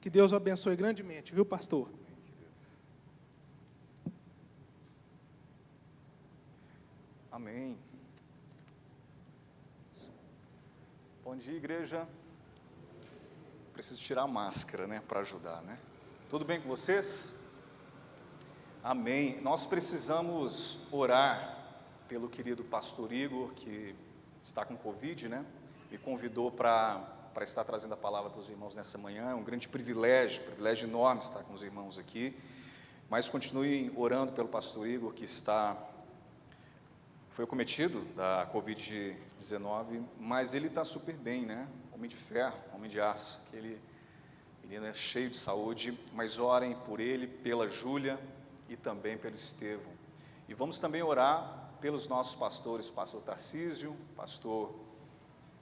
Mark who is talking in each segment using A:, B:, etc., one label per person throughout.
A: Que Deus o abençoe grandemente, viu, pastor?
B: Amém. Bom dia, igreja. Preciso tirar a máscara, né, para ajudar, né? Tudo bem com vocês? Amém. Nós precisamos orar pelo querido pastor Igor, que está com Covid, né? Me convidou para estar trazendo a palavra para os irmãos nessa manhã. É um grande privilégio enorme estar com os irmãos aqui. Mas continuem orando pelo pastor Igor, que foi acometido da Covid-19, mas ele está super bem, né? Homem de ferro, homem de aço, que ele é cheio de saúde, mas orem por ele, pela Júlia e também pelo Estevão. E vamos também orar pelos nossos pastores, pastor Tarcísio, pastor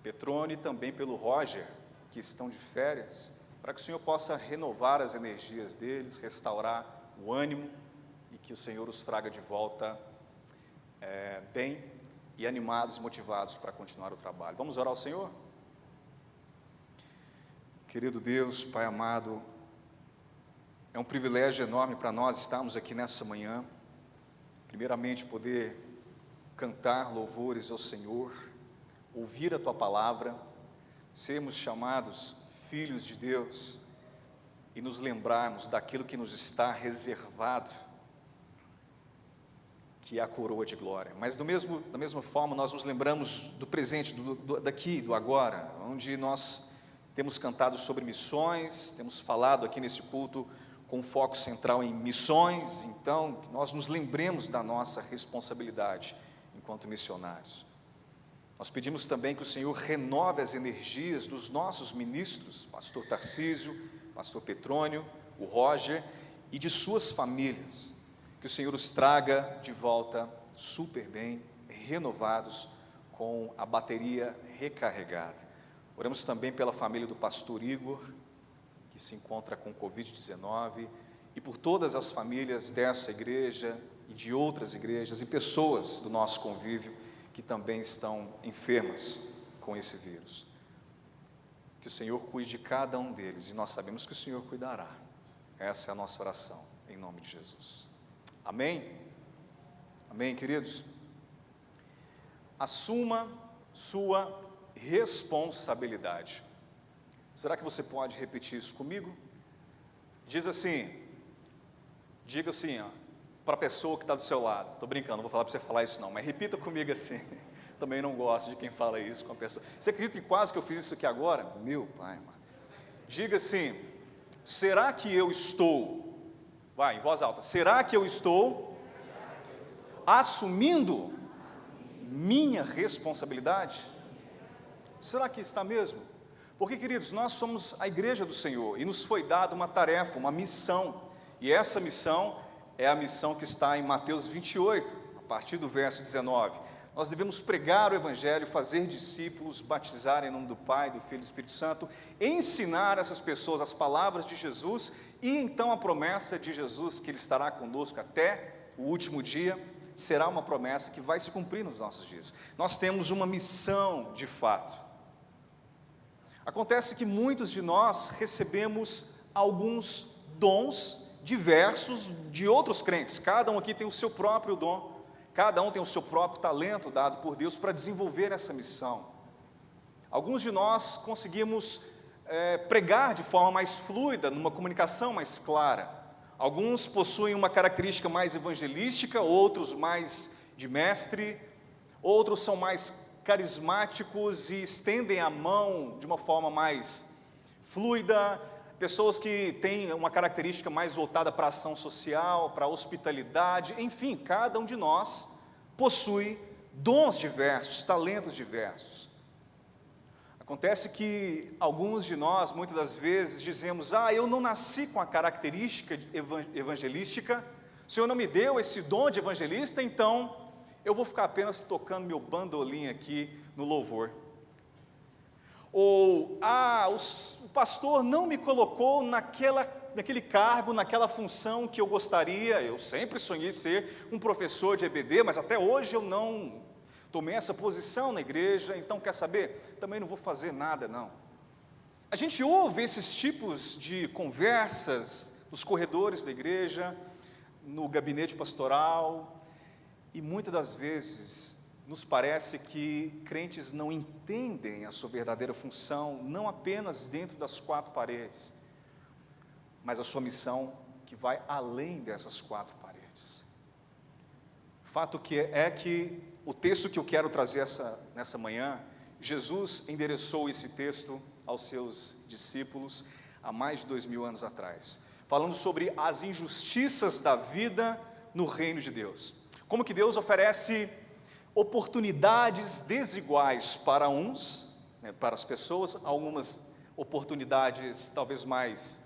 B: Petrone e também pelo Roger, que estão de férias, para que o Senhor possa renovar as energias deles, restaurar o ânimo e que o Senhor os traga de volta bem e animados e motivados para continuar o trabalho. Vamos orar ao Senhor? Querido Deus, Pai amado, é um privilégio enorme para nós estarmos aqui nessa manhã, primeiramente poder cantar louvores ao Senhor, ouvir a Tua palavra, sermos chamados filhos de Deus e nos lembrarmos daquilo que nos está reservado, que é a coroa de glória. Mas da mesma forma nós nos lembramos do presente, daqui, do agora, onde nós temos cantado sobre missões, temos falado aqui nesse culto com foco central em missões. Então, que nós nos lembremos da nossa responsabilidade enquanto missionários. Nós pedimos também que o Senhor renove as energias dos nossos ministros, pastor Tarcísio, pastor Petrônio, o Roger, e de suas famílias, que o Senhor os traga de volta super bem, renovados, com a bateria recarregada. Oramos também pela família do pastor Igor, que se encontra com Covid-19, e por todas as famílias dessa igreja e de outras igrejas, e pessoas do nosso convívio, que também estão enfermas com esse vírus. Que o Senhor cuide de cada um deles, e nós sabemos que o Senhor cuidará. Essa é a nossa oração, em nome de Jesus. Amém? Amém, queridos? Assuma sua responsabilidade. Será que você pode repetir isso comigo? Diga assim, para a pessoa que está do seu lado. Estou brincando, não vou falar para você falar isso não, mas repita comigo assim. Também não gosto de quem fala isso com a pessoa. Você acredita que quase que eu fiz isso aqui agora? Meu pai, mano. Diga assim, será que eu estou, vai, em voz alta, será que eu estou assumindo minha responsabilidade? Será que está mesmo? Porque, queridos, nós somos a igreja do Senhor e nos foi dada uma tarefa, uma missão, e essa missão é a missão que está em Mateus 28, a partir do verso 19. Nós devemos pregar o Evangelho, fazer discípulos, batizar em nome do Pai, do Filho e do Espírito Santo, ensinar essas pessoas as palavras de Jesus e então a promessa de Jesus que Ele estará conosco até o último dia, será uma promessa que vai se cumprir nos nossos dias. Nós temos uma missão de fato. Acontece que muitos de nós recebemos alguns dons diversos de outros crentes. Cada um aqui tem o seu próprio dom, cada um tem o seu próprio talento dado por Deus para desenvolver essa missão. Alguns de nós conseguimos pregar de forma mais fluida, numa comunicação mais clara. Alguns possuem uma característica mais evangelística, outros mais de mestre, outros são mais carismáticos e estendem a mão de uma forma mais fluida, pessoas que têm uma característica mais voltada para a ação social, para a hospitalidade, enfim, cada um de nós possui dons diversos, talentos diversos. Acontece que alguns de nós, muitas das vezes, dizemos, eu não nasci com a característica evangelística, o Senhor não me deu esse dom de evangelista, então eu vou ficar apenas tocando meu bandolim aqui no louvor. Ou, o pastor não me colocou naquele cargo, naquela função que eu gostaria, eu sempre sonhei ser um professor de EBD, mas até hoje eu não tomei essa posição na igreja, então quer saber? Também não vou fazer nada não. A gente ouve esses tipos de conversas nos corredores da igreja, no gabinete pastoral, e muitas das vezes nos parece que crentes não entendem a sua verdadeira função, não apenas dentro das quatro paredes, mas a sua missão que vai além dessas quatro paredes. O fato é que o texto que eu quero trazer nessa manhã, Jesus endereçou esse texto aos seus discípulos há mais de 2000 anos atrás, falando sobre as injustiças da vida no reino de Deus. Como que Deus oferece oportunidades desiguais para uns, para as pessoas, algumas oportunidades talvez mais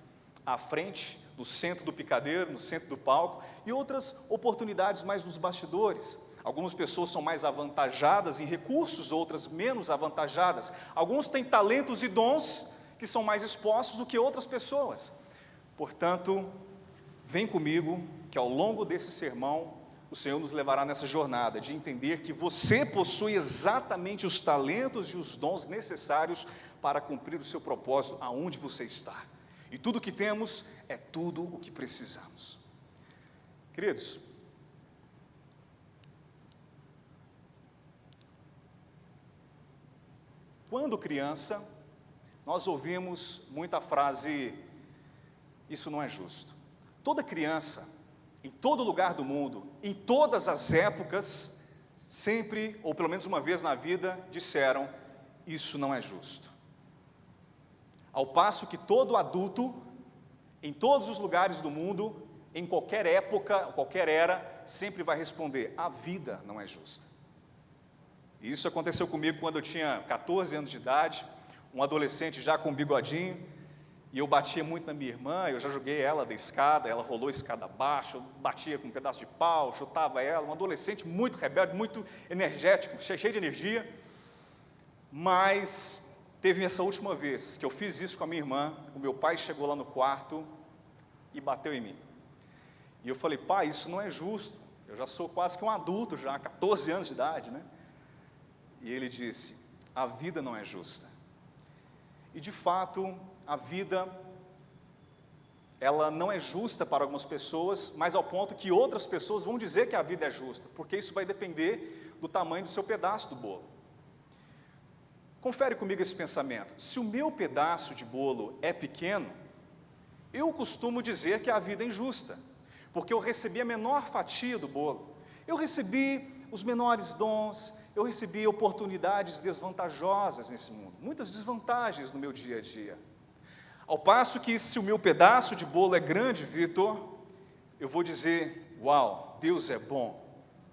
B: à frente, no centro do picadeiro, no centro do palco, e outras oportunidades mais nos bastidores. Algumas pessoas são mais avantajadas em recursos, outras menos avantajadas. Alguns têm talentos e dons que são mais expostos do que outras pessoas. Portanto, vem comigo, que ao longo desse sermão, o Senhor nos levará nessa jornada de entender que você possui exatamente os talentos e os dons necessários para cumprir o seu propósito aonde você está. E tudo o que temos é tudo o que precisamos. Queridos, quando criança, nós ouvimos muita frase, isso não é justo. Toda criança, em todo lugar do mundo, em todas as épocas, sempre, ou pelo menos uma vez na vida, disseram, isso não é justo. Ao passo que todo adulto, em todos os lugares do mundo, em qualquer época, qualquer era, sempre vai responder, a vida não é justa. E isso aconteceu comigo quando eu tinha 14 anos de idade, um adolescente já com um bigodinho, e eu batia muito na minha irmã, eu já joguei ela da escada, ela rolou a escada abaixo, eu batia com um pedaço de pau, chutava ela, um adolescente muito rebelde, muito energético, cheio de energia, mas teve essa última vez que eu fiz isso com a minha irmã, o meu pai chegou lá no quarto e bateu em mim. E eu falei, pai, isso não é justo, eu já sou quase que um adulto já, 14 anos de idade, né? E ele disse, a vida não é justa. E de fato, a vida, ela não é justa para algumas pessoas, mas ao ponto que outras pessoas vão dizer que a vida é justa, porque isso vai depender do tamanho do seu pedaço do bolo. Confere comigo esse pensamento, se o meu pedaço de bolo é pequeno, eu costumo dizer que a vida é injusta, porque eu recebi a menor fatia do bolo, eu recebi os menores dons, eu recebi oportunidades desvantajosas nesse mundo, muitas desvantagens no meu dia a dia. Ao passo que se o meu pedaço de bolo é grande, Vitor, eu vou dizer, uau, Deus é bom,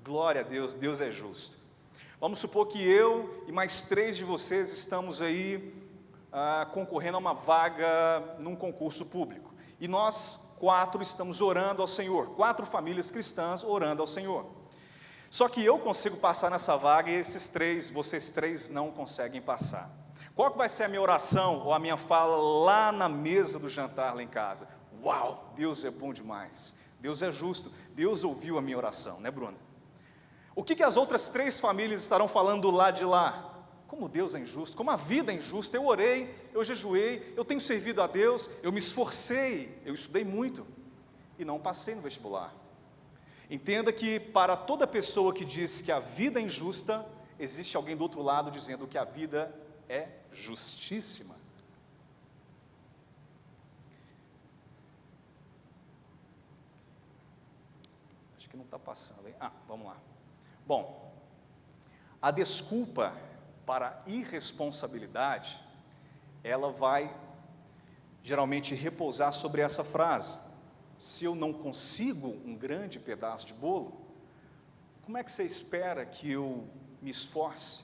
B: glória a Deus, Deus é justo. Vamos supor que eu e mais 3 de vocês estamos aí concorrendo a uma vaga num concurso público. E nós 4 estamos orando ao Senhor, 4 famílias cristãs orando ao Senhor. Só que eu consigo passar nessa vaga e vocês 3 não conseguem passar. Qual que vai ser a minha oração ou a minha fala lá na mesa do jantar lá em casa? Uau, Deus é bom demais, Deus é justo, Deus ouviu a minha oração, né, Bruna? O que as outras 3 famílias estarão falando lá de lá? Como Deus é injusto, como a vida é injusta, eu orei, eu jejuei, eu tenho servido a Deus, eu me esforcei, eu estudei muito e não passei no vestibular. Entenda que para toda pessoa que diz que a vida é injusta, existe alguém do outro lado dizendo que a vida é justíssima. Acho que não está passando, hein? Vamos lá. Bom, a desculpa para a irresponsabilidade, ela vai geralmente repousar sobre essa frase. Se eu não consigo um grande pedaço de bolo, como é que você espera que eu me esforce?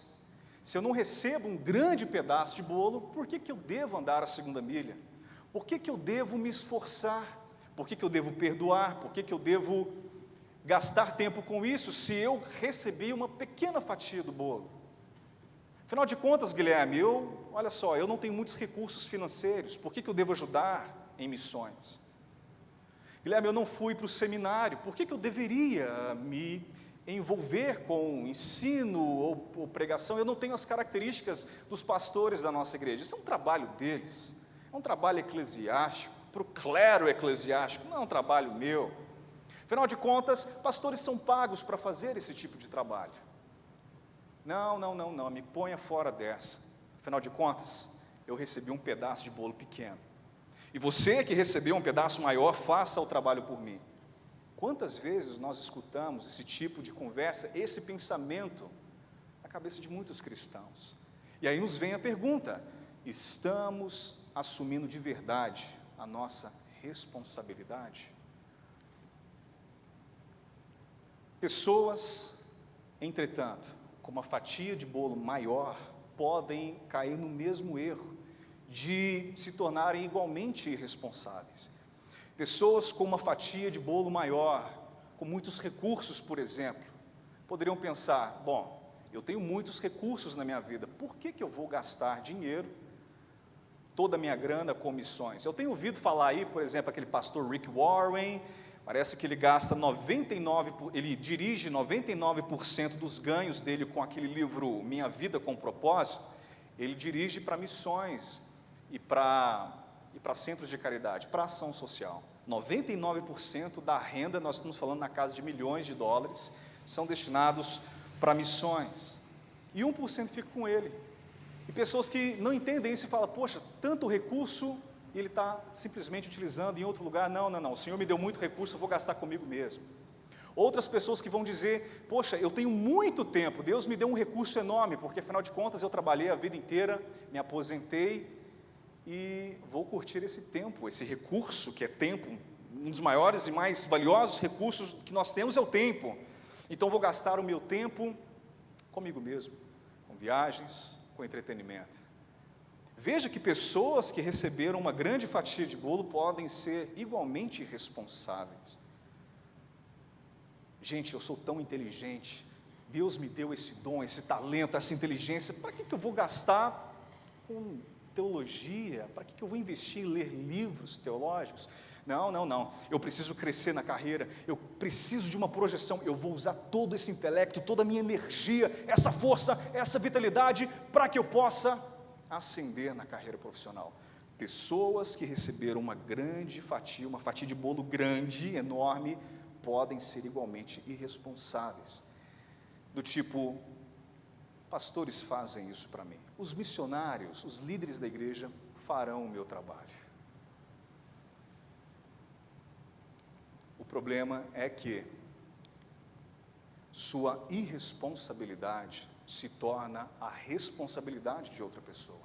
B: Se eu não recebo um grande pedaço de bolo, por que eu devo andar a 2ª milha? Por que eu devo me esforçar? Por que eu devo perdoar? Por que eu devo gastar tempo com isso, se eu recebi uma pequena fatia do bolo? Afinal de contas, Guilherme, olha só, eu não tenho muitos recursos financeiros, por que eu devo ajudar em missões? Guilherme, eu não fui para o seminário, por que eu deveria me envolver com ensino ou pregação? Eu não tenho as características dos pastores da nossa igreja, isso é um trabalho deles. É um trabalho eclesiástico, para o clero eclesiástico, não é um trabalho meu. Afinal de contas, pastores são pagos para fazer esse tipo de trabalho. Não, me ponha fora dessa. Afinal de contas, eu recebi um pedaço de bolo pequeno. E você que recebeu um pedaço maior, faça o trabalho por mim. Quantas vezes nós escutamos esse tipo de conversa, esse pensamento na cabeça de muitos cristãos? E aí nos vem a pergunta: estamos assumindo de verdade a nossa responsabilidade? Pessoas, entretanto, com uma fatia de bolo maior, podem cair no mesmo erro de se tornarem igualmente irresponsáveis. Pessoas com uma fatia de bolo maior, com muitos recursos, por exemplo, poderiam pensar: bom, eu tenho muitos recursos na minha vida, por que eu vou gastar dinheiro, toda a minha grana com missões? Eu tenho ouvido falar aí, por exemplo, aquele pastor Rick Warren, parece que ele gasta ele dirige 99% dos ganhos dele com aquele livro Minha Vida com Propósito, ele dirige para missões e para centros de caridade, para ação social. 99% da renda, nós estamos falando na casa de milhões de dólares, são destinados para missões. E 1% fica com ele. E pessoas que não entendem isso e falam: poxa, tanto recurso, e ele está simplesmente utilizando em outro lugar. Não, o Senhor me deu muito recurso, eu vou gastar comigo mesmo. Outras pessoas que vão dizer: poxa, eu tenho muito tempo, Deus me deu um recurso enorme, porque afinal de contas eu trabalhei a vida inteira, me aposentei, e vou curtir esse tempo, esse recurso que é tempo. Um dos maiores e mais valiosos recursos que nós temos é o tempo. Então vou gastar o meu tempo comigo mesmo, com viagens, com entretenimento. Veja que pessoas que receberam uma grande fatia de bolo podem ser igualmente irresponsáveis. Gente, eu sou tão inteligente, Deus me deu esse dom, esse talento, essa inteligência, para que eu vou gastar com teologia? Para que eu vou investir em ler livros teológicos? Não, eu preciso crescer na carreira, eu preciso de uma projeção, eu vou usar todo esse intelecto, toda a minha energia, essa força, essa vitalidade, para que eu possa ascender na carreira profissional. Pessoas que receberam uma grande fatia, uma fatia de bolo grande, enorme, podem ser igualmente irresponsáveis. Do tipo: pastores fazem isso para mim, os missionários, os líderes da igreja farão o meu trabalho. O problema é que sua irresponsabilidade se torna a responsabilidade de outra pessoa.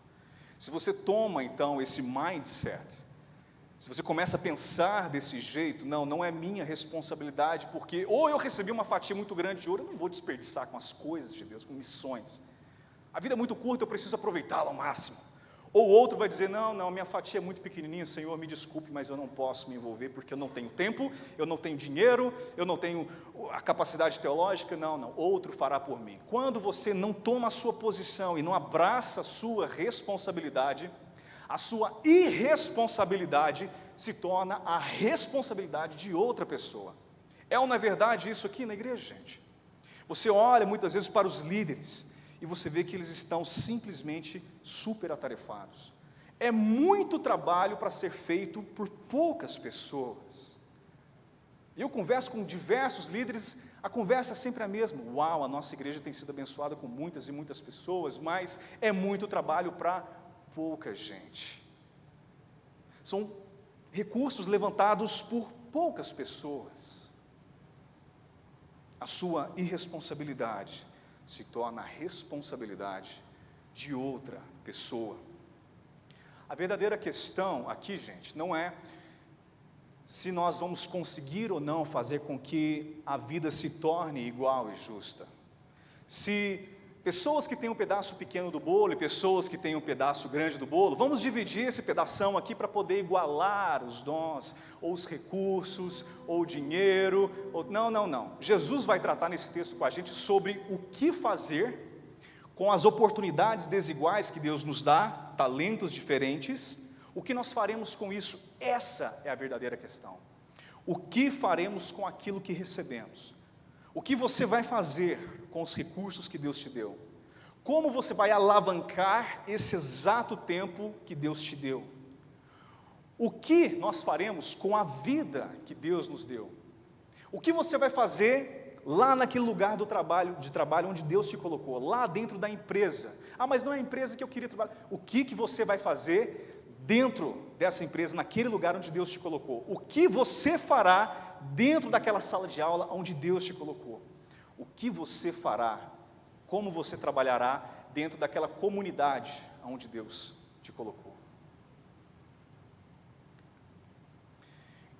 B: Se você toma então esse mindset, se você começa a pensar desse jeito: não é minha responsabilidade, porque ou eu recebi uma fatia muito grande de ouro, eu não vou desperdiçar com as coisas de Deus, com missões. A vida é muito curta, eu preciso aproveitá-la ao máximo. Ou outro vai dizer: não, minha fatia é muito pequenininha, Senhor, me desculpe, mas eu não posso me envolver, porque eu não tenho tempo, eu não tenho dinheiro, eu não tenho a capacidade teológica. Não, outro fará por mim. Quando você não toma a sua posição e não abraça a sua responsabilidade, a sua irresponsabilidade se torna a responsabilidade de outra pessoa. É ou não é verdade isso aqui na igreja, gente? Você olha muitas vezes para os líderes e você vê que eles estão simplesmente super atarefados. É muito trabalho para ser feito por poucas pessoas. Eu converso com diversos líderes, a conversa é sempre a mesma: uau, a nossa igreja tem sido abençoada com muitas e muitas pessoas, mas é muito trabalho para pouca gente. São recursos levantados por poucas pessoas. A sua irresponsabilidade se torna a responsabilidade de outra pessoa. A verdadeira questão aqui, gente, não é se nós vamos conseguir ou não fazer com que a vida se torne igual e justa. Se pessoas que têm um pedaço pequeno do bolo e pessoas que têm um pedaço grande do bolo, vamos dividir esse pedação aqui para poder igualar os dons, ou os recursos, ou o dinheiro, não. Jesus vai tratar nesse texto com a gente sobre o que fazer com as oportunidades desiguais que Deus nos dá, talentos diferentes. O que nós faremos com isso? Essa é a verdadeira questão. O que faremos com aquilo que recebemos? O que você vai fazer com os recursos que Deus te deu? Como você vai alavancar esse exato tempo que Deus te deu? o que nós faremos com a vida que Deus nos deu? O que você vai fazer lá naquele lugar de trabalho onde Deus te colocou, lá dentro da empresa? Ah, mas não é a empresa que eu queria trabalhar. O que você vai fazer dentro dessa empresa, naquele lugar onde Deus te colocou? O que você fará dentro daquela sala de aula onde Deus te colocou? O que você fará? Como você trabalhará dentro daquela comunidade onde Deus te colocou?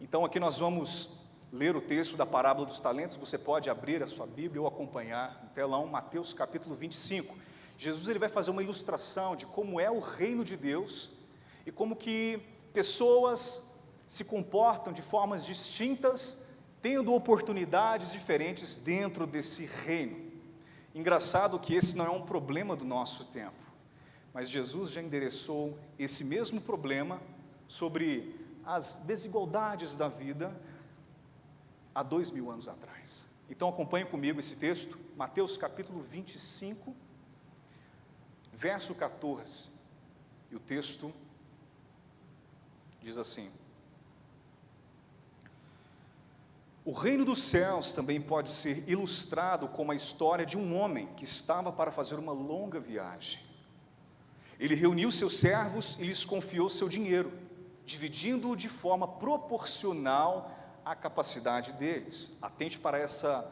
B: Então aqui nós vamos ler o texto da parábola dos talentos. Você pode abrir a sua Bíblia ou acompanhar no telão, Mateus capítulo 25. Jesus ele vai fazer uma ilustração de como é o reino de Deus e como que pessoas se comportam de formas distintas, tendo oportunidades diferentes dentro desse reino. Engraçado que esse não é um problema do nosso tempo, mas Jesus já endereçou esse mesmo problema sobre as desigualdades da vida há 2000 anos atrás. Então acompanhe comigo esse texto, Mateus capítulo 25, verso 14, e o texto diz assim: o reino dos céus também pode ser ilustrado como a história de um homem que estava para fazer uma longa viagem. Ele reuniu seus servos e lhes confiou seu dinheiro, dividindo-o de forma proporcional à capacidade deles. Atente para essa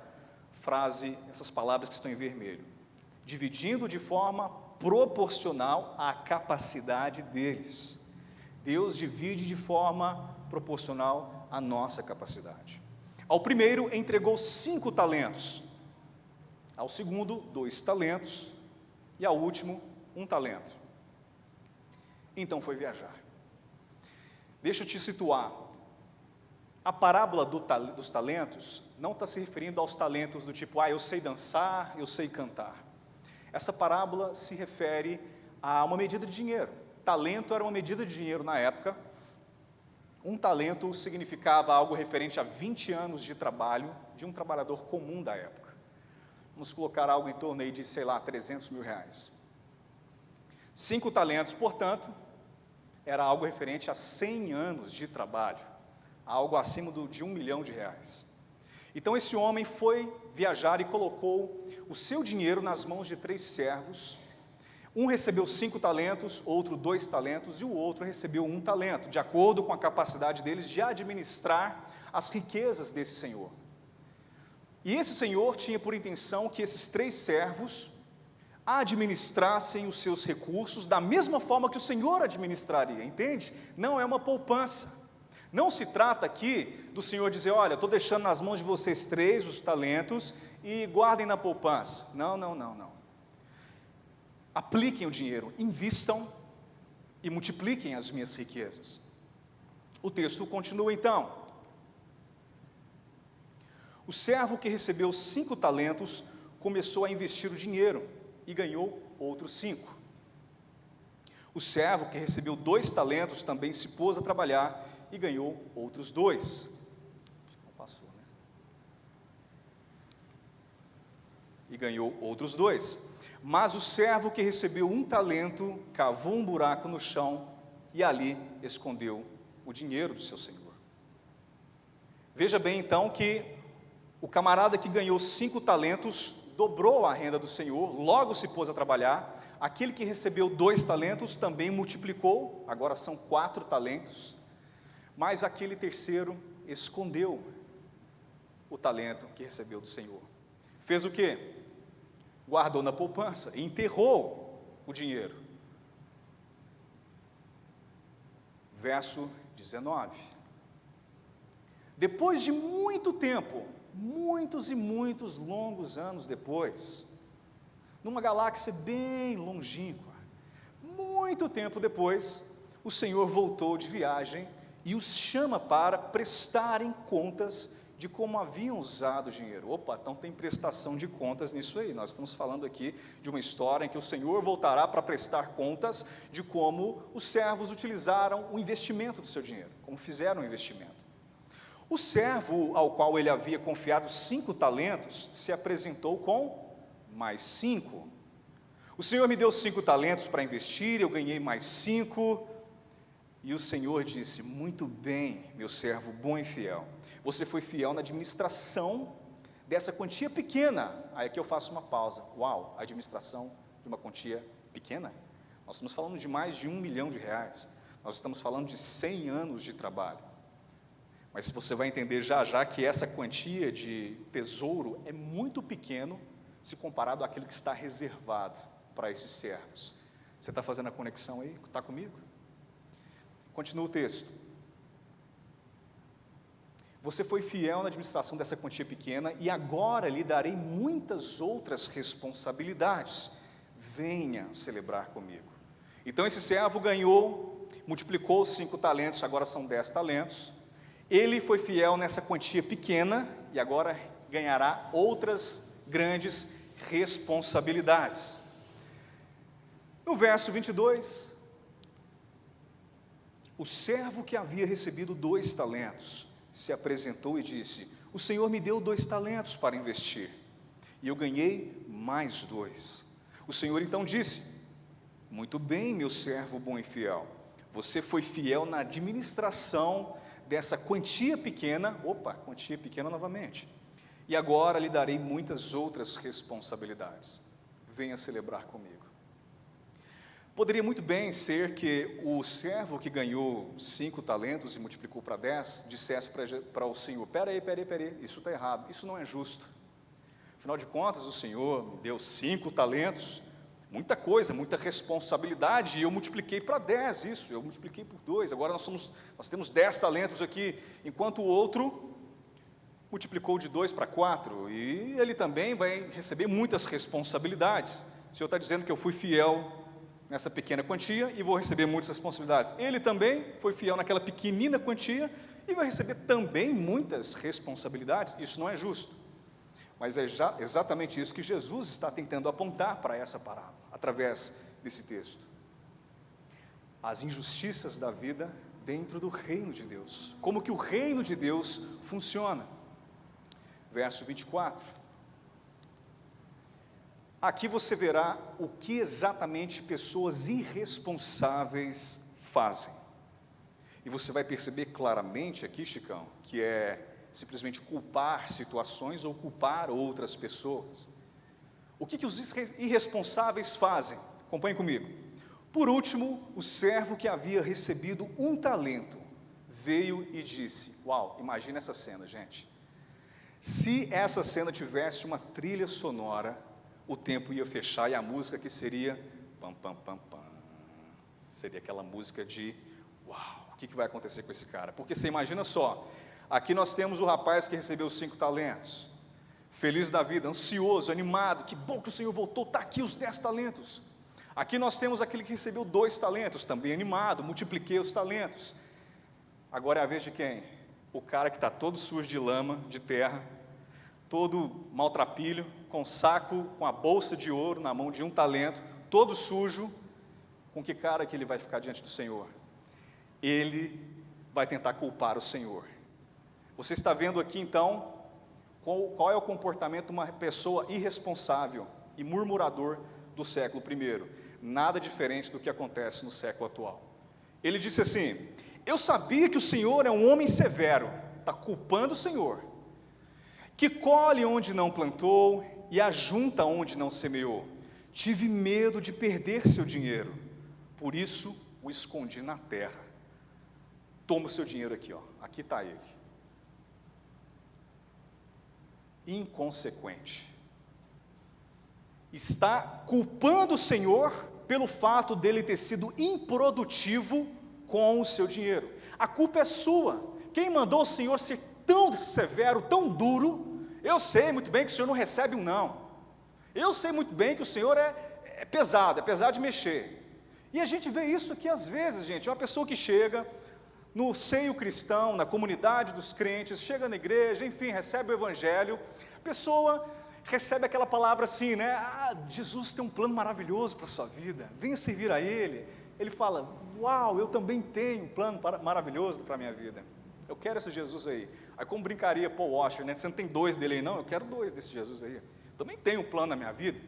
B: frase, essas palavras que estão em vermelho. Dividindo de forma proporcional à capacidade deles. Deus divide de forma proporcional à nossa capacidade. Ao primeiro entregou 5 talentos, ao segundo 2 talentos e ao último 1 talento. Então foi viajar. Deixa eu te situar. A parábola dos talentos não está se referindo aos talentos do tipo, eu sei dançar, eu sei cantar. Essa parábola se refere a uma medida de dinheiro. Talento era uma medida de dinheiro na época. 1 talento significava algo referente a 20 anos de trabalho de um trabalhador comum da época. Vamos colocar algo em torno aí de, 300 mil reais. 5 talentos, portanto, era algo referente a 100 anos de trabalho, algo acima de 1 milhão de reais. Então esse homem foi viajar e colocou o seu dinheiro nas mãos de 3 servos. Um recebeu 5 talentos, outro 2 talentos e o outro recebeu 1 talento, de acordo com a capacidade deles de administrar as riquezas desse senhor. E esse senhor tinha por intenção que esses 3 servos administrassem os seus recursos da mesma forma que o Senhor administraria, entende? Não é uma poupança. Não se trata aqui do Senhor dizer, olha, estou deixando nas mãos de vocês 3 os talentos e guardem na poupança. Não. Apliquem o dinheiro, invistam e multipliquem as minhas riquezas. O texto continua então. O servo que recebeu 5 talentos começou a investir o dinheiro e ganhou outros 5. O servo que recebeu 2 talentos também se pôs a trabalhar e ganhou outros 2. Não passou, né? E ganhou outros 2. Mas o servo que recebeu 1 talento cavou um buraco no chão e ali escondeu o dinheiro do seu senhor. Veja bem então que o camarada que ganhou 5 talentos dobrou a renda do senhor, logo se pôs a trabalhar. Aquele que recebeu 2 talentos também multiplicou, agora são 4 talentos. Mas aquele terceiro escondeu o talento que recebeu do senhor. Fez o quê? Guardou na poupança e enterrou o dinheiro. Verso 19. Depois de muito tempo, muitos e muitos longos anos depois, numa galáxia bem longínqua, muito tempo depois, o Senhor voltou de viagem e os chama para prestarem contas de como haviam usado o dinheiro. Opa, então tem prestação de contas nisso aí. Nós estamos falando aqui de uma história em que o Senhor voltará para prestar contas de como os servos utilizaram o investimento do seu dinheiro, como fizeram o investimento. O servo ao qual ele havia confiado 5 talentos se apresentou com mais 5. O Senhor me deu 5 talentos para investir, eu ganhei mais 5. E o Senhor disse: muito bem, meu servo bom e fiel. Você foi fiel na administração dessa quantia pequena. Aí aqui eu faço uma pausa. Uau, a administração de uma quantia pequena? Nós estamos falando de mais de R$1 milhão. Nós estamos falando de 100 anos de trabalho. Mas você vai entender já já que essa quantia de tesouro é muito pequeno se comparado àquilo que está reservado para esses servos. Você está fazendo a conexão aí? Está comigo? Continua o texto. Você foi fiel na administração dessa quantia pequena e agora lhe darei muitas outras responsabilidades. Venha celebrar comigo. Então esse servo ganhou, multiplicou os 5 talentos, agora são 10 talentos. Ele foi fiel nessa quantia pequena e agora ganhará outras grandes responsabilidades. No verso 22, o servo que havia recebido 2 talentos se apresentou e disse: o Senhor me deu 2 talentos para investir, e eu ganhei mais 2. O Senhor então disse: muito bem, meu servo bom e fiel, você foi fiel na administração dessa quantia pequena, quantia pequena novamente, e agora lhe darei muitas outras responsabilidades. Venha celebrar comigo. Poderia muito bem ser que o servo que ganhou 5 talentos e multiplicou para 10, dissesse para o Senhor: peraí, isso está errado, isso não é justo. Afinal de contas, o Senhor me deu 5 talentos, muita coisa, muita responsabilidade, e eu multipliquei para 10 isso, eu multipliquei por 2, agora nós temos 10 talentos aqui, enquanto o outro multiplicou de 2 para 4, e ele também vai receber muitas responsabilidades. O Senhor está dizendo que eu fui fiel nessa pequena quantia e vou receber muitas responsabilidades. Ele também foi fiel naquela pequenina quantia e vai receber também muitas responsabilidades. Isso não é justo. Mas é exatamente isso que Jesus está tentando apontar para essa parábola, através desse texto. As injustiças da vida dentro do reino de Deus. Como que o reino de Deus funciona. Verso 24. Aqui você verá o que exatamente pessoas irresponsáveis fazem. E você vai perceber claramente aqui, Chicão, que é simplesmente culpar situações ou culpar outras pessoas. O que os irresponsáveis fazem? Acompanhe comigo. Por último, o servo que havia recebido 1 talento veio e disse: uau, imagina essa cena, gente. Se essa cena tivesse uma trilha sonora, o tempo ia fechar e a música que seria pam, pam, pam, pam. Seria aquela música de uau, o que vai acontecer com esse cara? Porque você imagina só, aqui nós temos o rapaz que recebeu 5 talentos, feliz da vida, ansioso, animado, que bom que o Senhor voltou, está aqui os 10 talentos. Aqui nós temos aquele que recebeu 2 talentos, também animado, multipliquei os talentos. Agora é a vez de quem? O cara que está todo sujo de lama, de terra, todo maltrapilho, com saco, com a bolsa de ouro na mão de 1 talento, todo sujo. Com que cara que ele vai ficar diante do Senhor? Ele vai tentar culpar o Senhor. Você está vendo aqui então, qual é o comportamento de uma pessoa irresponsável e murmurador do século I? Nada diferente do que acontece no século atual. Ele disse assim: eu sabia que o Senhor é um homem severo, está culpando o Senhor, que colhe onde não plantou e ajunta onde não semeou. Tive medo de perder seu dinheiro, por isso o escondi na terra. Toma o seu dinheiro aqui, ó. Aqui está ele. Inconsequente. Está culpando o Senhor pelo fato dele ter sido improdutivo com o seu dinheiro. A culpa é sua. Quem mandou o Senhor ser tão severo, tão duro? Eu sei muito bem que o Senhor não recebe um não. Eu sei muito bem que o Senhor é pesado de mexer. E a gente vê isso aqui às vezes, gente. Uma pessoa que chega no seio cristão, na comunidade dos crentes, chega na igreja, enfim, recebe o evangelho, a pessoa recebe aquela palavra assim, né? Ah, Jesus tem um plano maravilhoso para a sua vida, venha servir a Ele. Ele fala: uau, eu também tenho um plano maravilhoso para a minha vida. Eu quero esse Jesus aí. Aí como brincaria Paul Washer, né? Você não tem 2 dele aí não? Eu quero 2 desse Jesus aí. Eu também tenho um plano na minha vida.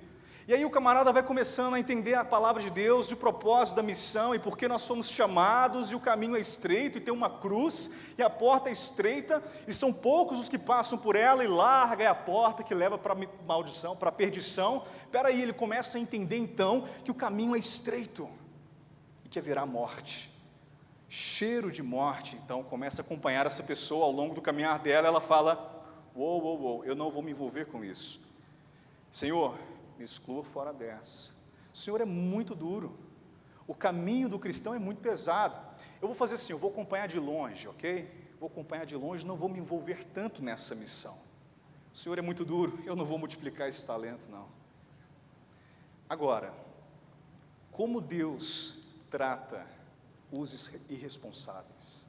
B: E aí o camarada vai começando a entender a palavra de Deus, o propósito da missão, e por que nós somos chamados, e o caminho é estreito, e tem uma cruz, e a porta é estreita, e são poucos os que passam por ela, e larga é a porta que leva para a maldição, para a perdição. Espera aí, ele começa a entender então, que o caminho é estreito, e que haverá morte. Cheiro de morte, então, começa a acompanhar essa pessoa ao longo do caminhar dela. Ela fala, uou, eu não vou me envolver com isso. Senhor, me exclua fora dessa. O Senhor é muito duro. O caminho do cristão é muito pesado. Eu vou fazer assim, eu vou acompanhar de longe, ok? Vou acompanhar de longe, não vou me envolver tanto nessa missão. O Senhor é muito duro, eu não vou multiplicar esse talento, não. Agora, como Deus trata os irresponsáveis?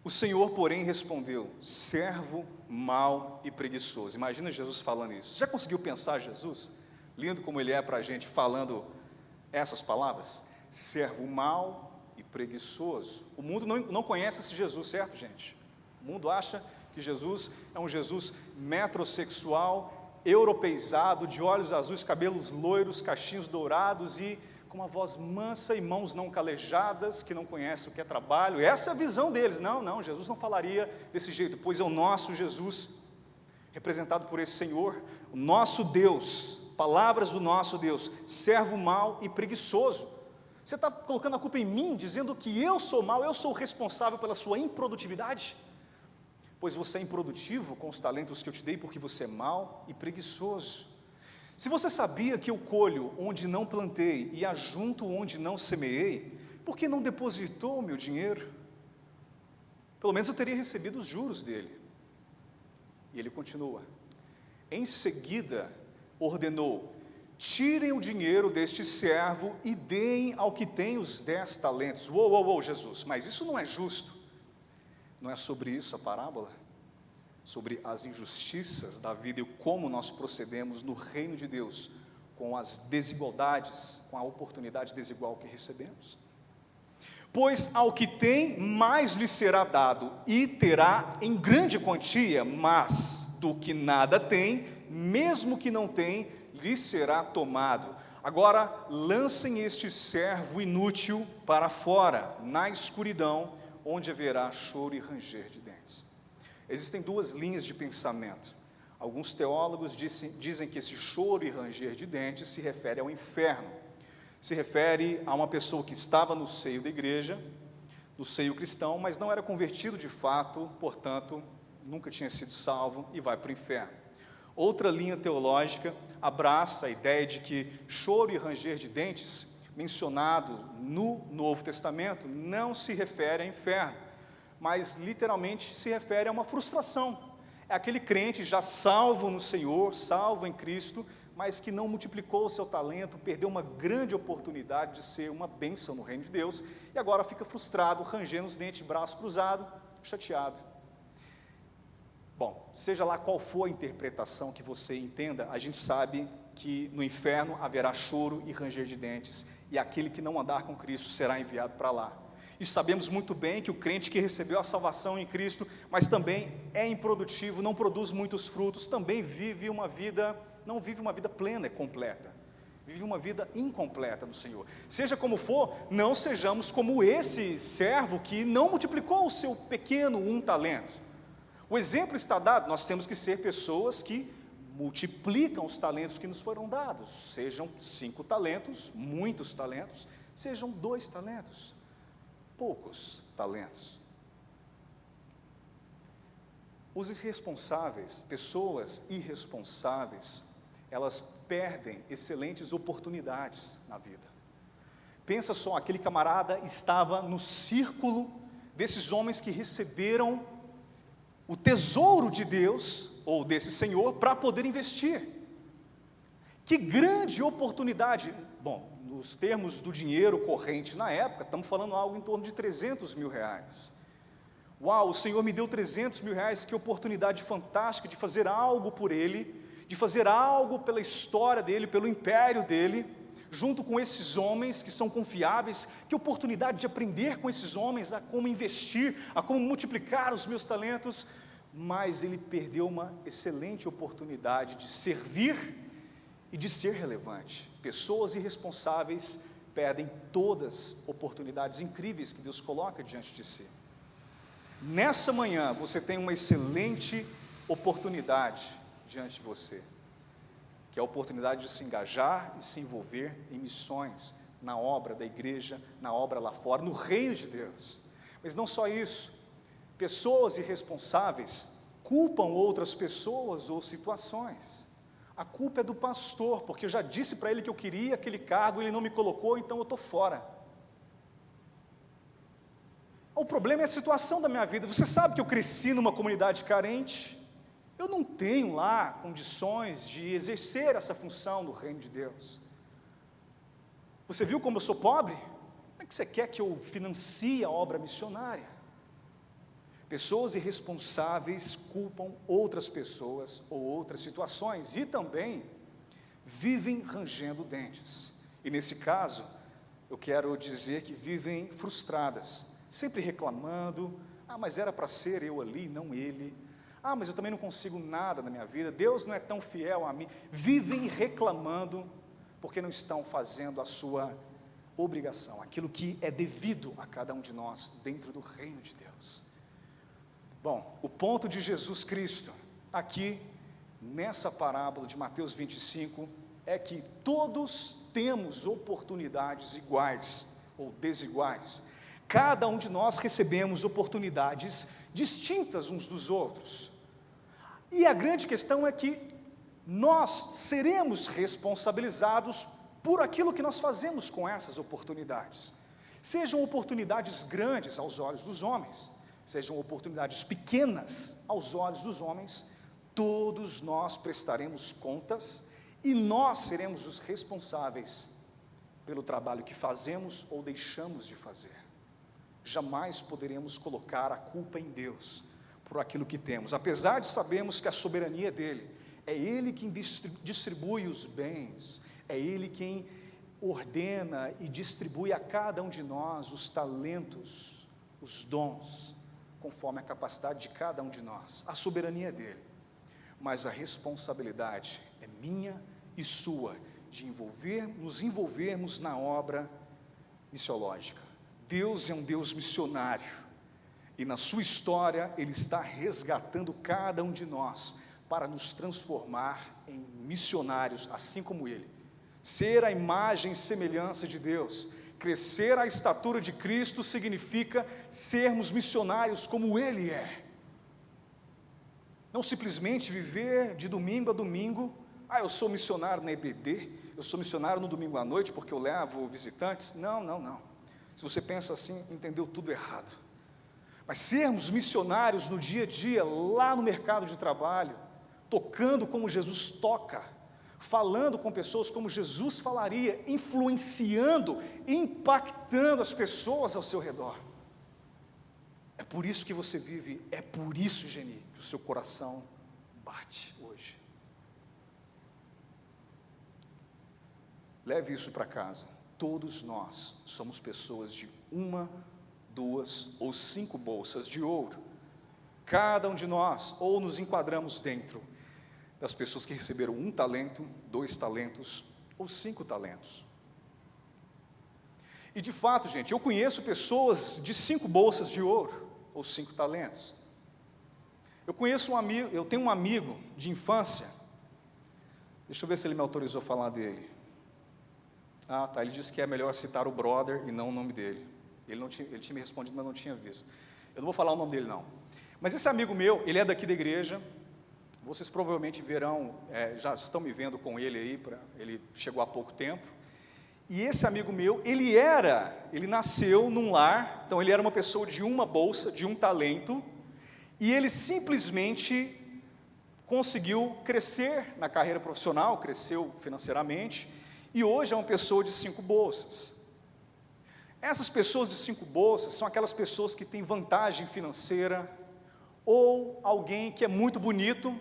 B: O Senhor, porém, respondeu, servo mau e preguiçoso. Imagina Jesus falando isso. Já conseguiu pensar Jesus? Lindo como ele é para a gente, falando essas palavras? Servo mau e preguiçoso. O mundo não conhece esse Jesus, certo, gente? O mundo acha que Jesus é um Jesus metrosexual, europeizado, de olhos azuis, cabelos loiros, cachinhos dourados e com uma voz mansa e mãos não calejadas, que não conhece o que é trabalho. Essa é a visão deles. Não, Jesus não falaria desse jeito, pois é o nosso Jesus, representado por esse Senhor, o nosso Deus, palavras do nosso Deus, servo mau e preguiçoso. Você está colocando a culpa em mim, dizendo que eu sou mau, eu sou o responsável pela sua improdutividade? Pois você é improdutivo com os talentos que eu te dei, porque você é mau e preguiçoso. Se você sabia que eu colho onde não plantei e ajunto onde não semeei, por que não depositou o meu dinheiro? Pelo menos eu teria recebido os juros dele. E ele continua. Em seguida, ordenou, tirem o dinheiro deste servo e deem ao que tem os 10 talentos. Uou, Jesus, mas isso não é justo. Não é sobre isso a parábola? Sobre as injustiças da vida e como nós procedemos no reino de Deus, com as desigualdades, com a oportunidade desigual que recebemos. Pois ao que tem, mais lhe será dado, e terá em grande quantia, mas do que nada tem, mesmo que não tem, lhe será tomado. Agora lancem este servo inútil para fora, na escuridão, onde haverá choro e ranger de dentes. Existem duas linhas de pensamento. Alguns teólogos dizem que esse choro e ranger de dentes se refere ao inferno. Se refere a uma pessoa que estava no seio da igreja, no seio cristão, mas não era convertido de fato, portanto, nunca tinha sido salvo e vai para o inferno. Outra linha teológica abraça a ideia de que choro e ranger de dentes, mencionado no Novo Testamento, não se refere a inferno, mas literalmente se refere a uma frustração. É aquele crente já salvo no Senhor, salvo em Cristo, mas que não multiplicou o seu talento, perdeu uma grande oportunidade de ser uma bênção no reino de Deus, e agora fica frustrado, rangendo os dentes, braço cruzado, chateado. Bom, seja lá qual for a interpretação que você entenda, a gente sabe que no inferno haverá choro e ranger de dentes, e aquele que não andar com Cristo será enviado para lá. E sabemos muito bem que o crente que recebeu a salvação em Cristo, mas também é improdutivo, não produz muitos frutos, também vive uma vida, não vive uma vida plena e completa, vive uma vida incompleta do Senhor. Seja como for, não sejamos como esse servo que não multiplicou o seu pequeno talento. O exemplo está dado, nós temos que ser pessoas que multiplicam os talentos que nos foram dados, sejam 5 talentos, muitos talentos, sejam 2 talentos, poucos talentos. Os irresponsáveis, pessoas irresponsáveis, elas perdem excelentes oportunidades na vida. Pensa só, aquele camarada estava no círculo desses homens que receberam o tesouro de Deus, ou desse Senhor, para poder investir. Que grande oportunidade! Bom, nos termos do dinheiro corrente na época, estamos falando algo em torno de 300 mil reais. Uau, o Senhor me deu 300 mil reais, que oportunidade fantástica de fazer algo por Ele, de fazer algo pela história dEle, pelo império dEle, junto com esses homens que são confiáveis. Que oportunidade de aprender com esses homens a como investir, a como multiplicar os meus talentos. Mas ele perdeu uma excelente oportunidade de servir e de ser relevante. Pessoas irresponsáveis perdem todas as oportunidades incríveis que Deus coloca diante de si. Nessa manhã, você tem uma excelente oportunidade diante de você, que é a oportunidade de se engajar e se envolver em missões, na obra da igreja, na obra lá fora, no reino de Deus. Mas não só isso, pessoas irresponsáveis culpam outras pessoas ou situações. A culpa é do pastor, porque eu já disse para ele que eu queria aquele cargo, ele não me colocou, então eu estou fora. O problema é a situação da minha vida. Você sabe que eu cresci numa comunidade carente, eu não tenho lá condições de exercer essa função no reino de Deus. Você viu como eu sou pobre? Como é que você quer que eu financie a obra missionária? Pessoas irresponsáveis culpam outras pessoas ou outras situações e também vivem rangendo dentes. E nesse caso, eu quero dizer que vivem frustradas, sempre reclamando: mas era para ser eu ali, não ele. Mas eu também não consigo nada na minha vida, Deus não é tão fiel a mim. Vivem reclamando porque não estão fazendo a sua obrigação, aquilo que é devido a cada um de nós dentro do reino de Deus. Bom, o ponto de Jesus Cristo, aqui, nessa parábola de Mateus 25, é que todos temos oportunidades iguais ou desiguais. Cada um de nós recebemos oportunidades distintas uns dos outros. E a grande questão é que nós seremos responsabilizados por aquilo que nós fazemos com essas oportunidades. Sejam oportunidades grandes aos olhos dos homens, sejam oportunidades pequenas aos olhos dos homens, todos nós prestaremos contas e nós seremos os responsáveis pelo trabalho que fazemos ou deixamos de fazer. Jamais poderemos colocar a culpa em Deus por aquilo que temos, apesar de sabermos que a soberania é dele. É ele quem distribui os bens, é ele quem ordena e distribui a cada um de nós os talentos, os dons, conforme a capacidade de cada um de nós. A soberania é dele, mas a responsabilidade é minha e sua, de nos envolvermos na obra missiológica. Deus é um Deus missionário, e na sua história Ele está resgatando cada um de nós, para nos transformar em missionários, assim como Ele. Ser a imagem e semelhança de Deus, crescer à estatura de Cristo, significa sermos missionários como Ele é. Não simplesmente viver de domingo a domingo: eu sou missionário na EBD, eu sou missionário no domingo à noite porque eu levo visitantes. Não. Se você pensa assim, entendeu tudo errado. Mas sermos missionários no dia a dia, lá no mercado de trabalho, tocando como Jesus toca, falando com pessoas como Jesus falaria, influenciando, impactando as pessoas ao seu redor. É por isso que você vive, é por isso, Geni, que o seu coração bate hoje. Leve isso para casa. Todos nós somos pessoas de 1, 2 ou 5 bolsas de ouro. Cada um de nós, ou nos enquadramos dentro das pessoas que receberam 1 talento, 2 talentos ou 5 talentos. E de fato, gente, eu conheço pessoas de 5 bolsas de ouro ou 5 talentos. Eu tenho um amigo de infância. Deixa eu ver se ele me autorizou a falar dele. Ele disse que é melhor citar o brother e não o nome dele. Ele tinha me respondido, mas não tinha visto. Eu não vou falar o nome dele, não. Mas esse amigo meu, ele é daqui da igreja. Vocês provavelmente verão, já estão me vendo com ele aí, ele chegou há pouco tempo. E esse amigo meu, ele nasceu num lar, então ele era uma pessoa de 1 bolsa, de 1 talento, e ele simplesmente conseguiu crescer na carreira profissional, cresceu financeiramente, e hoje é uma pessoa de 5 bolsas. Essas pessoas de 5 bolsas são aquelas pessoas que têm vantagem financeira, ou alguém que é muito bonito,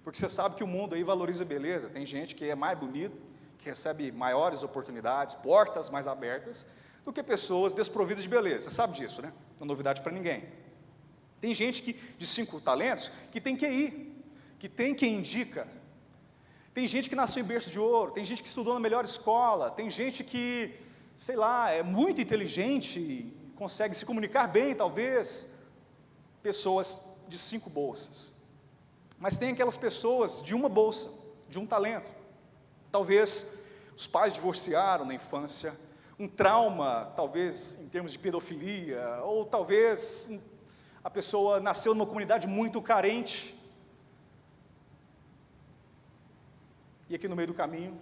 B: porque você sabe que o mundo aí valoriza beleza. Tem gente que é mais bonito, que recebe maiores oportunidades, portas mais abertas, do que pessoas desprovidas de beleza. Você sabe disso, né? Não é novidade para ninguém. Tem gente de 5 talentos que tem QI, que tem quem indica. Tem gente que nasceu em berço de ouro, tem gente que estudou na melhor escola, tem gente que, sei lá, é muito inteligente, consegue se comunicar bem, talvez. Pessoas de 5 bolsas. Mas tem aquelas pessoas de uma bolsa, de um talento. Talvez os pais divorciaram na infância, um trauma, talvez em termos de pedofilia, ou talvez a pessoa nasceu numa comunidade muito carente. E aqui no meio do caminho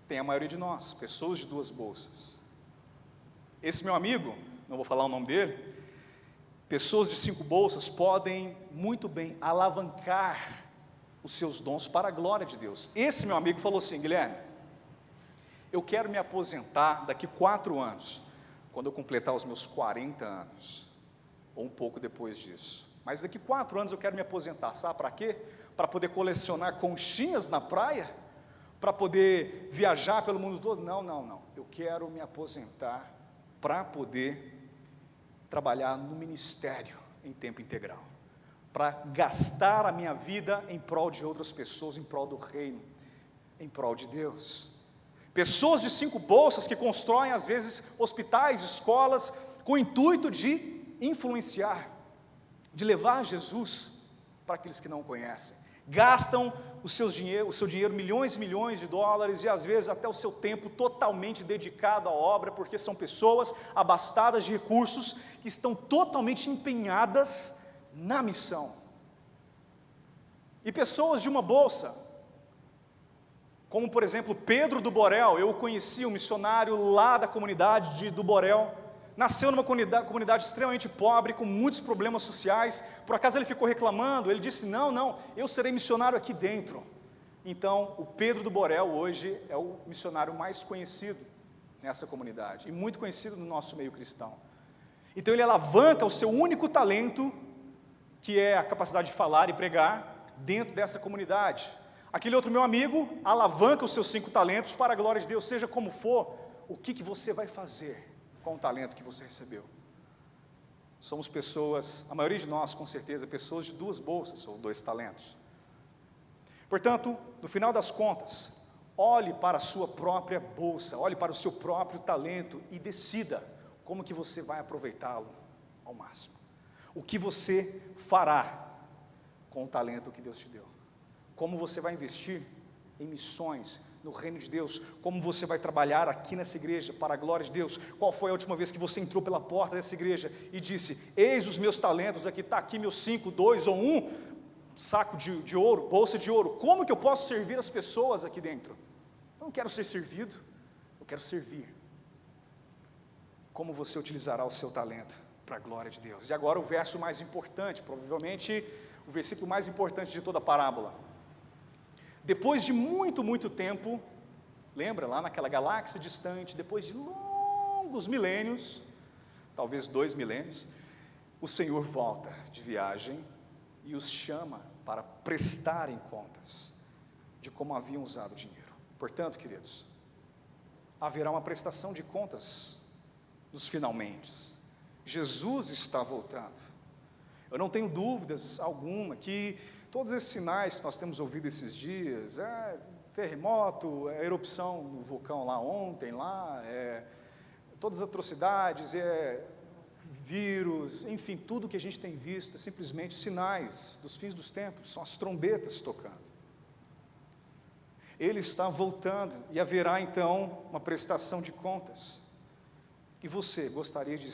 B: tem a maioria de nós, pessoas de 2 bolsas. Esse meu amigo, não vou falar o nome dele, pessoas de 5 bolsas podem muito bem alavancar os seus dons para a glória de Deus. Esse meu amigo falou assim: Guilherme, eu quero me aposentar daqui 4 anos, quando eu completar os meus 40 anos, ou um pouco depois disso. Mas daqui 4 anos eu quero me aposentar, sabe para quê? Para poder colecionar conchinhas na praia? Para poder viajar pelo mundo todo? Não. Eu quero me aposentar para poder trabalhar no ministério em tempo integral, para gastar a minha vida em prol de outras pessoas, em prol do reino, em prol de Deus. Pessoas de 5 bolsas que constroem às vezes hospitais, escolas, com o intuito de influenciar, de levar Jesus para aqueles que não conhecem. Gastam o seu dinheiro, milhões e milhões de dólares, e às vezes até o seu tempo totalmente dedicado à obra, porque são pessoas abastadas de recursos, que estão totalmente empenhadas na missão. E pessoas de uma bolsa, como por exemplo Pedro do Borel. Eu conheci um missionário lá da comunidade do Borel, nasceu numa comunidade extremamente pobre, com muitos problemas sociais. Por acaso ele ficou reclamando, ele disse: não, eu serei missionário aqui dentro. Então o Pedro do Borel hoje é o missionário mais conhecido nessa comunidade, e muito conhecido no nosso meio cristão. Então ele alavanca o seu único talento, que é a capacidade de falar e pregar, dentro dessa comunidade. Aquele outro meu amigo alavanca os seus 5 talentos para a glória de Deus. Seja como for, o que você vai fazer com o talento que você recebeu? Somos pessoas, a maioria de nós com certeza, pessoas de 2 bolsas ou 2 talentos. Portanto, no final das contas, olhe para a sua própria bolsa, olhe para o seu próprio talento e decida como que você vai aproveitá-lo ao máximo. O que você fará com o talento que Deus te deu? Como você vai investir em missões no reino de Deus? Como você vai trabalhar aqui nessa igreja para a glória de Deus? Qual foi a última vez que você entrou pela porta dessa igreja e disse: eis os meus talentos aqui, está aqui meus 5, 2 ou 1 saco de ouro, bolsa de ouro, como que eu posso servir as pessoas aqui dentro? Eu não quero ser servido, eu quero servir. Como você utilizará o seu talento para a glória de Deus? E agora o verso mais importante, provavelmente o versículo mais importante de toda a parábola. Depois de muito tempo, lembra, lá naquela galáxia distante, depois de longos milênios, talvez 2 milênios, o Senhor volta de viagem e os chama para prestarem contas de como haviam usado o dinheiro. Portanto, queridos, haverá uma prestação de contas nos finalmente. Jesus está voltando. Eu não tenho dúvidas alguma que todos esses sinais que nós temos ouvido esses dias, terremoto, erupção no vulcão lá ontem, todas as atrocidades, vírus, enfim, tudo que a gente tem visto é simplesmente sinais dos fins dos tempos, são as trombetas tocando. Ele está voltando e haverá então uma prestação de contas. E você gostaria de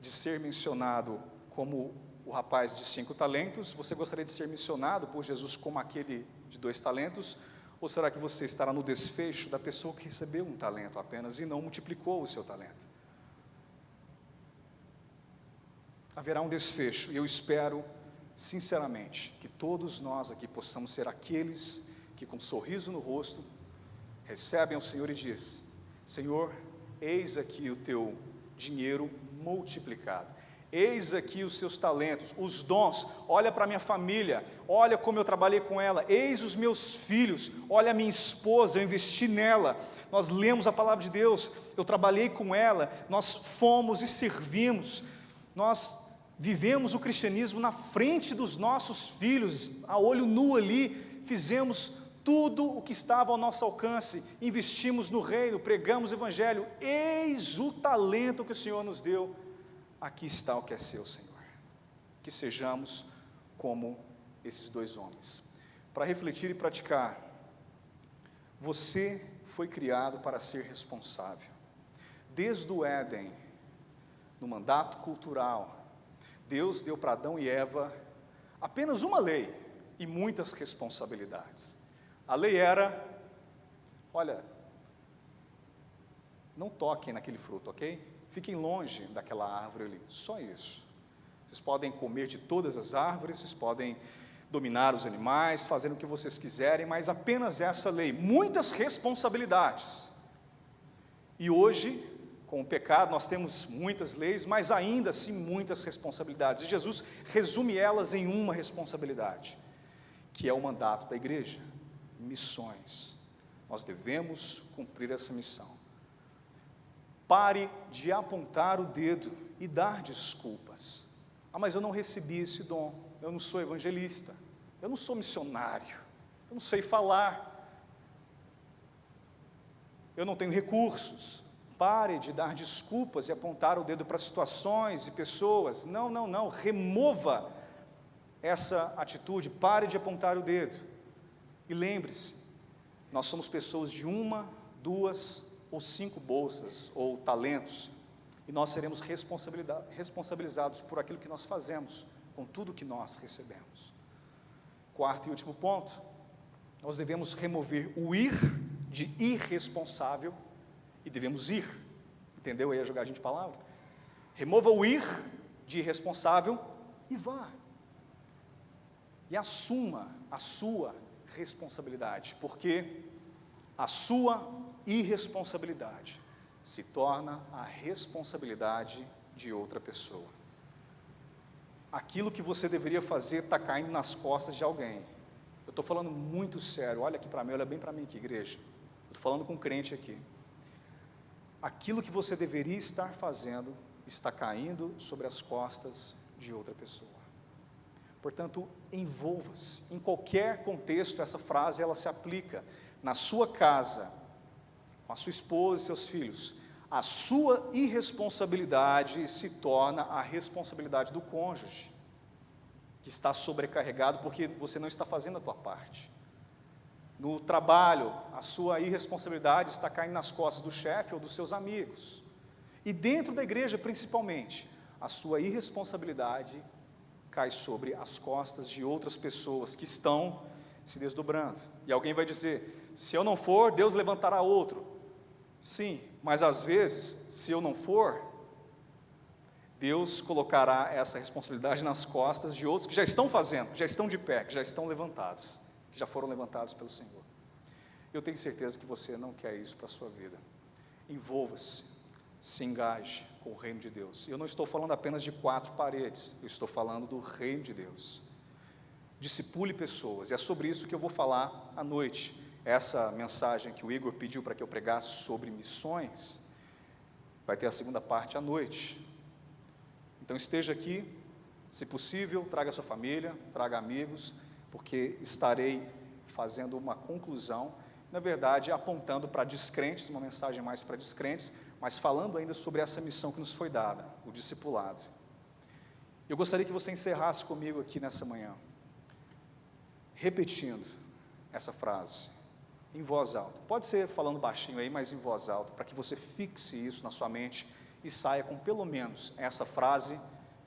B: ser mencionado como o rapaz de 5 talentos? Você gostaria de ser mencionado por Jesus como aquele de 2 talentos? Ou será que você estará no desfecho da pessoa que recebeu um talento apenas e não multiplicou o seu talento? Haverá um desfecho, e eu espero, sinceramente, que todos nós aqui possamos ser aqueles que, com um sorriso no rosto, recebem ao Senhor e diz: Senhor, eis aqui o teu dinheiro multiplicado. Eis aqui os seus talentos, os dons. Olha para a minha família, olha como eu trabalhei com ela. Eis os meus filhos, olha a minha esposa, eu investi nela. Nós lemos a palavra de Deus, eu trabalhei com ela, nós fomos e servimos, nós vivemos o cristianismo na frente dos nossos filhos, a olho nu ali, fizemos tudo o que estava ao nosso alcance, investimos no reino, pregamos o evangelho, eis o talento que o Senhor nos deu, aqui está o que é seu, Senhor. Que sejamos como esses dois homens. Para refletir e praticar, você foi criado para ser responsável. Desde o Éden, no mandato cultural, Deus deu para Adão e Eva apenas uma lei e muitas responsabilidades. A lei era, olha, não toquem naquele fruto, ok? Fiquem longe daquela árvore ali, só isso. Vocês podem comer de todas as árvores, vocês podem dominar os animais, fazer o que vocês quiserem, mas apenas essa lei, muitas responsabilidades. E hoje, com o pecado, nós temos muitas leis, mas ainda assim muitas responsabilidades. E Jesus resume elas em uma responsabilidade, que é o mandato da igreja: missões. Nós devemos cumprir essa missão. Pare de apontar o dedo e dar desculpas. Ah, mas eu não recebi esse dom, eu não sou evangelista, eu não sou missionário, eu não sei falar, eu não tenho recursos. Pare de dar desculpas e apontar o dedo para situações e pessoas. Não, não, não, remova essa atitude, pare de apontar o dedo. E lembre-se, nós somos pessoas de 1, 2 ou 5 bolsas ou talentos, e nós seremos responsabilizados por aquilo que nós fazemos, com tudo que nós recebemos. Quarto e último ponto, nós devemos remover o ir de irresponsável e devemos ir. Entendeu aí a jogadinha de palavra? Remova o ir de irresponsável e vá. E assuma a sua responsabilidade, porque a sua irresponsabilidade se torna a responsabilidade de outra pessoa. Aquilo que você deveria fazer está caindo nas costas de alguém. Eu estou falando muito sério, olha aqui para mim, olha bem para mim aqui, igreja. Eu estou falando com um crente aqui. Aquilo que você deveria estar fazendo está caindo sobre as costas de outra pessoa. Portanto, envolva-se. Em qualquer contexto, essa frase ela se aplica. Na sua casa, com a sua esposa e seus filhos, a sua irresponsabilidade se torna a responsabilidade do cônjuge, que está sobrecarregado porque você não está fazendo a tua parte. No trabalho, a sua irresponsabilidade está caindo nas costas do chefe ou dos seus amigos. E dentro da igreja, principalmente, a sua irresponsabilidade cai sobre as costas de outras pessoas que estão se desdobrando. E alguém vai dizer: se eu não for, Deus levantará outro. Sim, mas às vezes, se eu não for, Deus colocará essa responsabilidade nas costas de outros que já estão fazendo, que já estão de pé, que já estão levantados, que já foram levantados pelo Senhor. Eu tenho certeza que você não quer isso para a sua vida. Envolva-se, se engaje com o reino de Deus. Eu não estou falando apenas de 4 paredes, eu estou falando do reino de Deus. Discipule pessoas, e é sobre isso que eu vou falar à noite. Essa mensagem que o Igor pediu para que eu pregasse sobre missões, vai ter a segunda parte à noite. Então esteja aqui, se possível, traga sua família, traga amigos, porque estarei fazendo uma conclusão, na verdade apontando para descrentes, uma mensagem mais para descrentes, mas falando ainda sobre essa missão que nos foi dada, o discipulado. Eu gostaria que você encerrasse comigo aqui nessa manhã, repetindo essa frase, em voz alta. Pode ser falando baixinho aí, mas em voz alta, para que você fixe isso na sua mente e saia com pelo menos essa frase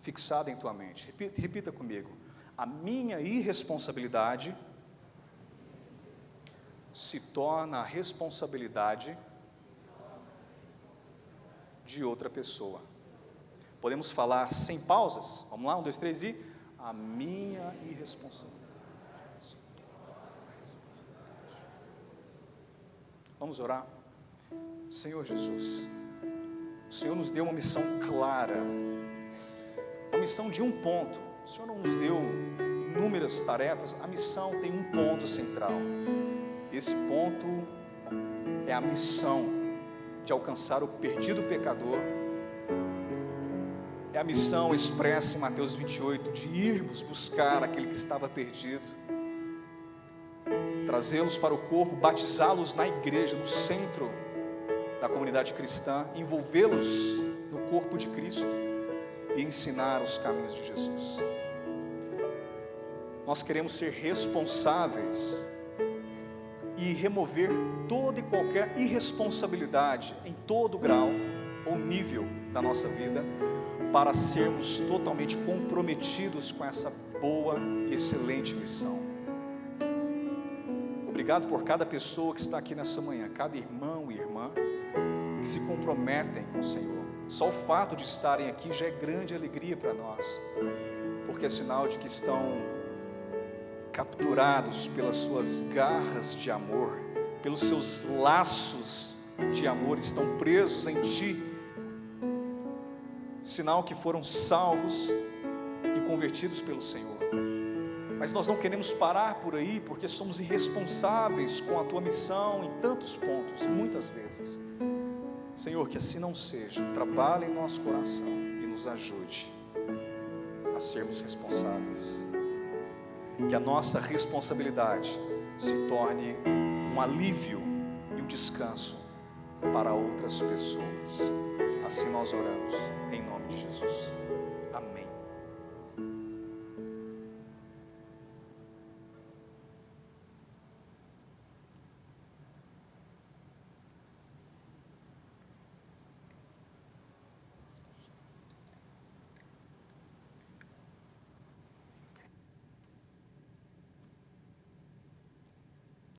B: fixada em tua mente. Repita comigo: a minha irresponsabilidade se torna a responsabilidade de outra pessoa. Podemos falar sem pausas? Vamos lá, 1, 2, 3 e... a minha irresponsabilidade. Vamos orar? Senhor Jesus, o Senhor nos deu uma missão clara, uma missão de um ponto. O Senhor não nos deu inúmeras tarefas, a missão tem um ponto central. Esse ponto é a missão de alcançar o perdido pecador, é a missão expressa em Mateus 28, de irmos buscar aquele que estava perdido. trazê-los para o corpo, batizá-los na igreja, no centro da comunidade cristã, envolvê-los no corpo de Cristo e ensinar os caminhos de Jesus. Nós queremos ser responsáveis e remover toda e qualquer irresponsabilidade em todo grau ou nível da nossa vida, para sermos totalmente comprometidos com essa boa e excelente missão. Obrigado por cada pessoa que está aqui nessa manhã, cada irmão e irmã que se comprometem com o Senhor. Só o fato de estarem aqui já é grande alegria para nós, porque é sinal de que estão capturados pelas suas garras de amor, pelos seus laços de amor, estão presos em Ti, sinal que foram salvos e convertidos pelo Senhor. Mas nós não queremos parar por aí, porque somos irresponsáveis com a Tua missão em tantos pontos, muitas vezes. Senhor, que assim não seja. Trabalhe em nosso coração e nos ajude a sermos responsáveis. Que a nossa responsabilidade se torne um alívio e um descanso para outras pessoas. Assim nós oramos, em nome de Jesus. Amém.